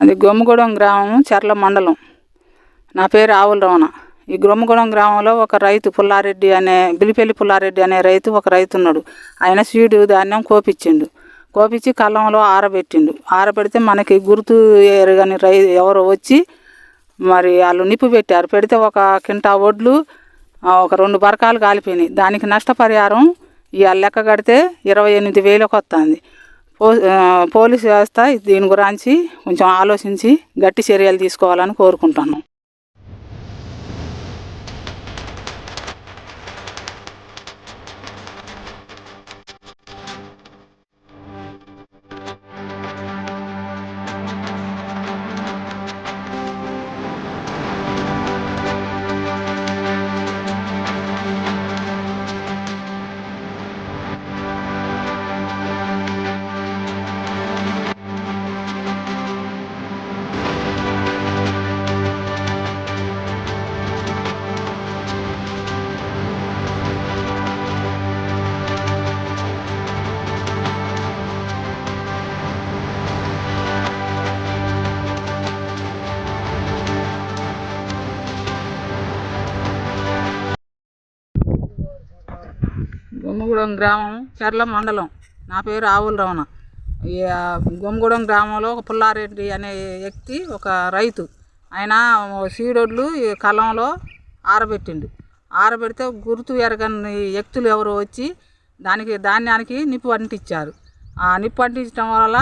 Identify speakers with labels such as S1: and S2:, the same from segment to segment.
S1: అది గొమ్మగూడెం గ్రామం, చర్ల మండలం. నా పేరు ఆవుల రమణ. ఈ గొమ్మగూడెం గ్రామంలో ఒక రైతు పుల్లారెడ్డి అనే బిలిపెల్లి పుల్లారెడ్డి అనే ఒక రైతు ఉన్నాడు. ఆయన సీడు ధాన్యం కోపించి కళ్ళంలో ఆరబెట్టిండు. ఆరబెడితే మనకి గుర్తు ఎరగని ఎవరో వచ్చి మరి వాళ్ళు నిప్పు పెట్టారు. పెడితే ఒక కింటా వడ్లు, ఒక 2 బరకాలు కాలిపోయినాయి. దానికి నష్టపరిహారం ఇవాళ లెక్క కడితే 28,000 వస్తుంది. పోలీసు వ్యవస్థ దీని గురించి కొంచెం ఆలోచించి గట్టి చర్యలు తీసుకోవాలని కోరుకుంటున్నాం. గొమ్మగూడెం గ్రామం, చర్ల మండలం. నా పేరు ఆవుల రమణ. ఈ గొమ్మగూడెం గ్రామంలో ఒక పుల్లారెడ్డి అనే వ్యక్తి ఒక రైతు. ఆయన సీడొడ్లు కలంలో ఆరబెడితే గుర్తు ఎరగని వ్యక్తులు ఎవరు వచ్చి ధాన్యానికి నిప్పు అంటించారు. ఆ నిప్పు అంటించడం వల్ల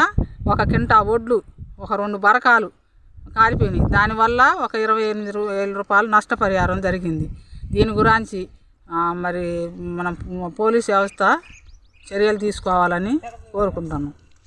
S1: ఒక కింటా వడ్లు, ఒక 2 బరకాలు కాలిపోయినాయి. దానివల్ల ఒక 28,000 రూపాయలు నష్టపరిహారం జరిగింది. దీని గురించి మరి మనం పోలీస్ వ్యవస్థ చర్యలు తీసుకోవాలని కోరుకుంటున్నాం.